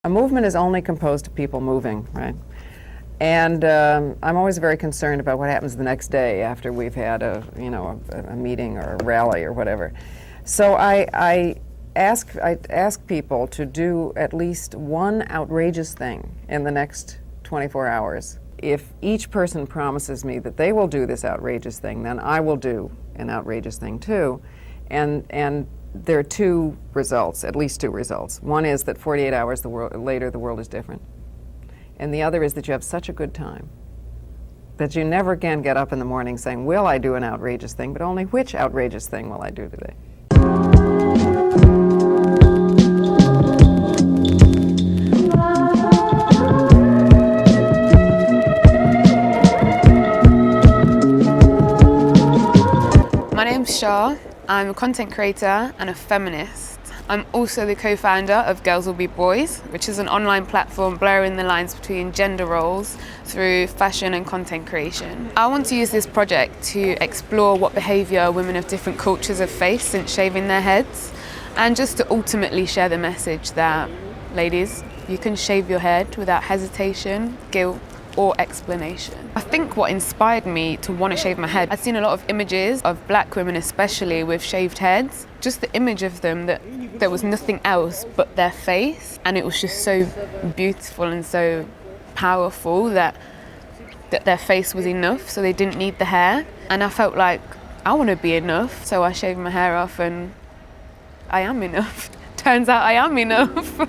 A movement is only composed of people moving, right? And I'm always very concerned about what happens the next day after we've had a meeting or a rally or whatever. So I ask people to do at least one outrageous thing in the next 24 hours. If each person promises me that they will do this outrageous thing, then I will do an outrageous thing too. And there are two results, at least two results. One is that 48 hours later the world is different. And the other is that you have such a good time that you never again get up in the morning saying, will I do an outrageous thing, but only which outrageous thing will I do today? My name's Char. I'm a content creator and a feminist. I'm also the co-founder of girlswillbeboys, which is an online platform blurring the lines between gender roles through fashion and content creation. I want to use this project to explore what behaviour women of different cultures have faced since shaving their heads, and just to ultimately share the message that, ladies, you can shave your head without hesitation, guilt, or explanation. I think what inspired me to want to shave my head, I'd seen a lot of images of black women especially with shaved heads, just the image of them that there was nothing else but their face, and it was just so beautiful and so powerful that their face was enough, so they didn't need the hair. And I felt like I want to be enough, so I shaved my hair off and I am enough. Turns out I am enough.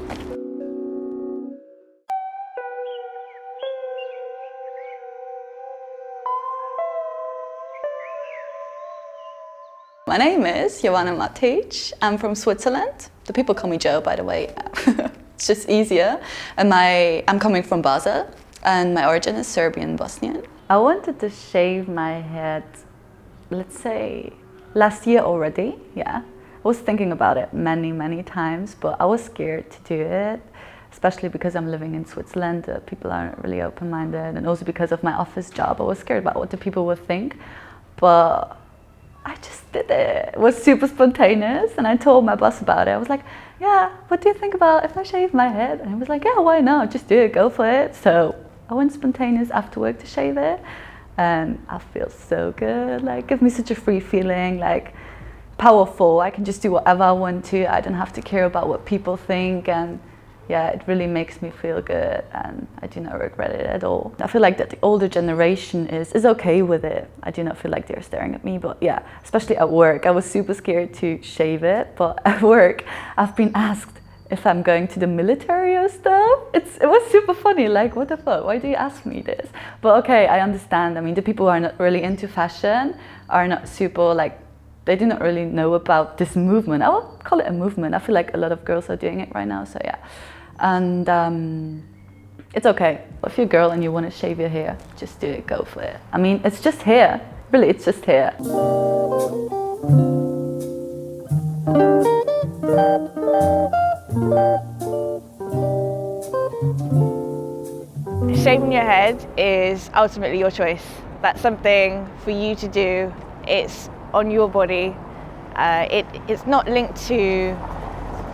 My name is Joanna Matic. I'm from Switzerland. The people call me Jo, by the way. It's just easier. And I'm coming from Basel, and my origin is Serbian Bosnian. I wanted to shave my head, let's say, last year already, yeah. I was thinking about it many times, but I was scared to do it, especially because I'm living in Switzerland. People aren't really open-minded, and also because of my office job. I was scared about what the people would think, but I just did it. It was super spontaneous, and I told my boss about it. I was like, yeah, what do you think about if I shave my head? And he was like, yeah, why not? Just do it, go for it. So I went spontaneous after work to shave it, and I feel so good. Like, gives me such a free feeling, like powerful. I can just do whatever I want to. I don't have to care about what people think, and yeah, it really makes me feel good, and I do not regret it at all. I feel like that the older generation is okay with it. I do not feel like they're staring at me, but yeah, especially at work. I was super scared to shave it, but at work, I've been asked if I'm going to the military or stuff. It was super funny, like, what the fuck, why do you ask me this? But okay, I understand. I mean, the people who are not really into fashion are not super, like, they do not really know about this movement. I would call it a movement. I feel like a lot of girls are doing it right now, so yeah. And it's okay. If you're a girl and you want to shave your hair, just do it, go for it. I mean, it's just hair. Really, it's just hair. Shaving your head is ultimately your choice. That's something for you to do. It's on your body. It's not linked to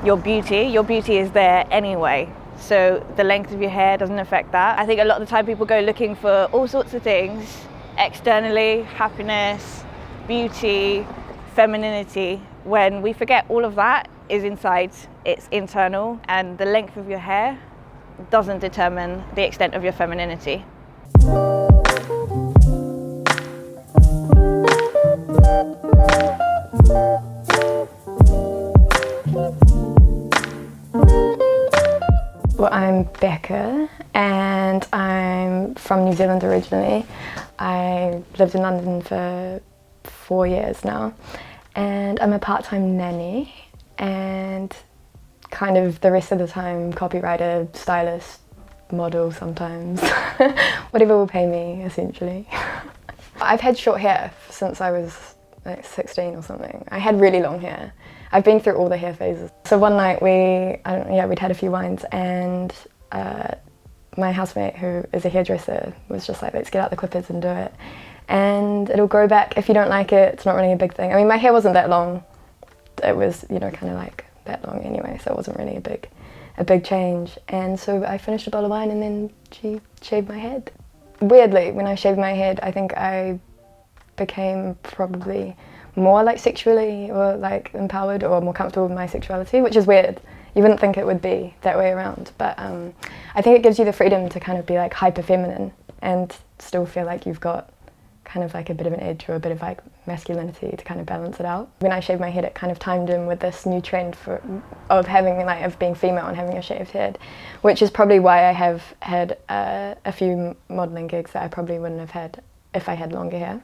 your beauty. Your beauty is there anyway. So the length of your hair doesn't affect that. I think a lot of the time people go looking for all sorts of things externally, happiness, beauty, femininity, when we forget all of that is inside, it's internal, and the length of your hair doesn't determine the extent of your femininity. Well, I'm Becca, and I'm from New Zealand originally. I lived in London for 4 years now, and I'm a part-time nanny, and kind of the rest of the time copywriter, stylist, model sometimes. Whatever will pay me, essentially. I've had short hair since I was like 16 or something. I had really long hair. I've been through all the hair phases. So one night we'd had a few wines, and my housemate, who is a hairdresser, was just like, let's get out the clippers and do it. And it'll grow back. If you don't like it, it's not really a big thing. I mean, my hair wasn't that long. It was, kind of like that long anyway, so it wasn't really a big a big change. And so I finished a bottle of wine and then she shaved my head. Weirdly, when I shaved my head, I think I became probably more like sexually or like empowered or more comfortable with my sexuality, which is weird. You wouldn't think it would be that way around, but I think it gives you the freedom to kind of be like hyper feminine and still feel like you've got kind of like a bit of an edge or a bit of like masculinity to kind of balance it out. When I shaved my head, it kind of timed in with this new trend of being female and having a shaved head, which is probably why I have had a few modelling gigs that I probably wouldn't have had if I had longer hair.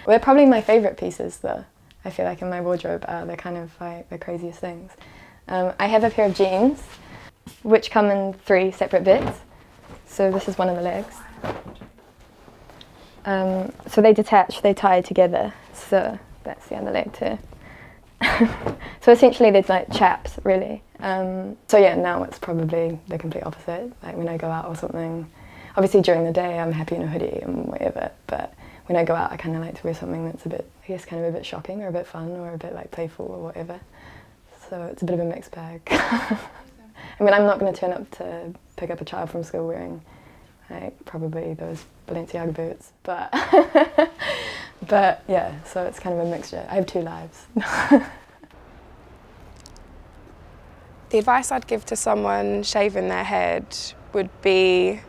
They're probably my favourite pieces though. I feel like in my wardrobe they're kind of like the craziest things. I have a pair of jeans which come in 3 separate bits. So this is one of the legs. So they detach, they tie together. So that's the other leg too. So essentially there's like chaps really. So yeah, now it's probably the complete opposite. Like when I go out or something, obviously during the day I'm happy in a hoodie and whatever, but when I go out I kind of like to wear something that's a bit, I guess kind of a bit shocking or a bit fun or a bit like playful or whatever. So it's a bit of a mixed bag. I mean, I'm not going to turn up to pick up a child from school wearing like probably those Balenciaga boots, but but yeah, so it's kind of a mixture. I have 2 lives. The advice I'd give to someone shaving their head would be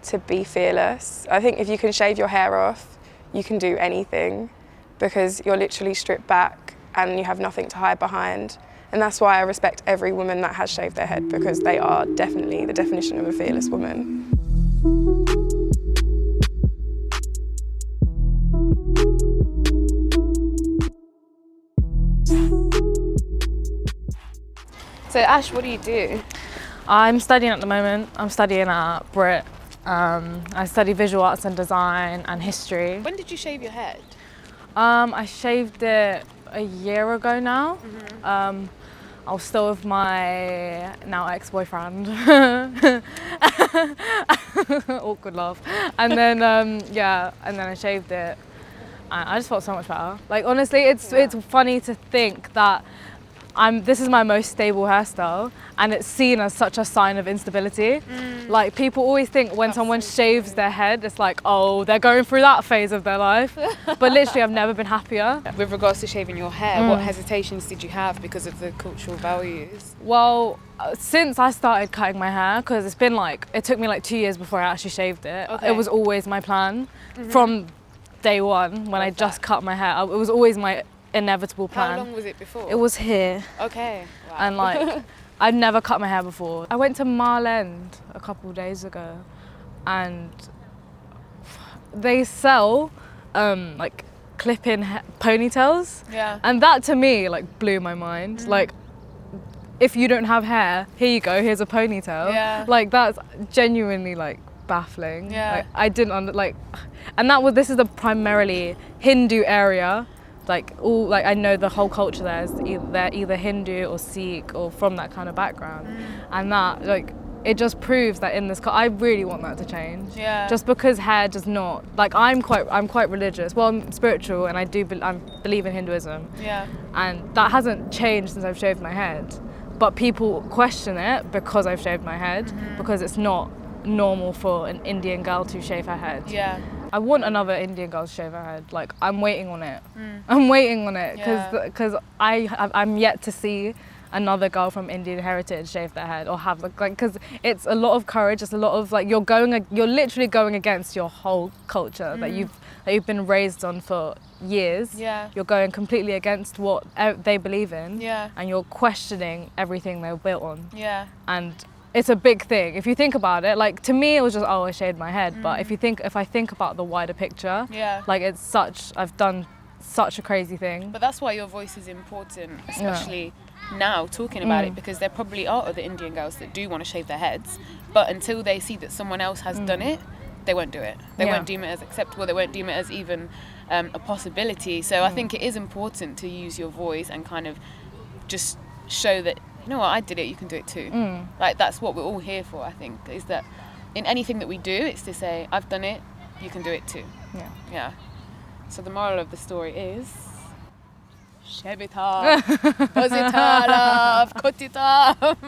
to be fearless. I think if you can shave your hair off, you can do anything because you're literally stripped back and you have nothing to hide behind. And that's why I respect every woman that has shaved their head, because they are definitely the definition of a fearless woman. So Ash, what do you do? I'm studying at the moment. I'm studying at Brit. I study visual arts and design and history. When did you shave your head? I shaved it a year ago now. Mm-hmm. I was still with my now ex-boyfriend. Awkward laugh. And then yeah, and then I shaved it. And I just felt so much better. Like honestly, it's funny to think that this is my most stable hairstyle and it's seen as such a sign of instability. Like people always think when someone shaves their head, it's like, oh, they're going through that phase of their life. But literally I've never been happier. With regards to shaving your hair, what hesitations did you have because of the cultural values? Well, since I started cutting my hair, because it's been like, it took me like 2 years before I actually shaved it. Okay. It was always my plan from day one when I just cut my hair. It was always my inevitable plan. How long was it before? It was here. Okay. Wow. And like, I'd never cut my hair before. I went to Mile End a couple of days ago and they sell like clip-in ponytails. Yeah. And that to me like blew my mind. Like, if you don't have hair, here you go, here's a ponytail. Yeah. Like that's genuinely like baffling. Yeah. Like, I didn't and this is a primarily Hindu area. Like I know the whole culture there is they're either Hindu or Sikh or from that kind of background, and that like it just proves that in this I really want that to change. Yeah. Just because hair does not like I'm quite religious. Well, I'm spiritual and I believe in Hinduism. Yeah. And that hasn't changed since I've shaved my head, but people question it because I've shaved my head because it's not normal for an Indian girl to shave her head. Yeah. I want another Indian girl to shave her head. Like, I'm waiting on it. I'm waiting on it because I'm yet to see another girl from Indian heritage shave their head or have like because it's a lot of courage. It's a lot of like you're literally going against your whole culture that you've been raised on for years. Yeah. You're going completely against what they believe in. Yeah. And you're questioning everything they were built on. Yeah. And it's a big thing. If you think about it, like to me it was just, oh, I shaved my head. But if I think about the wider picture, like I've done such a crazy thing. But that's why your voice is important, especially now talking about it, because there probably are other Indian girls that do want to shave their heads, but until they see that someone else has done it, they won't do it. They won't deem it as acceptable. They won't deem it as even a possibility. So I think it is important to use your voice and kind of just show that, you know what, I did it, you can do it too. Like that's what we're all here for, I think, is that in anything that we do, it's to say, I've done it, you can do it too. Yeah. So the moral of the story is, shave it off, buzz it off, cut it off.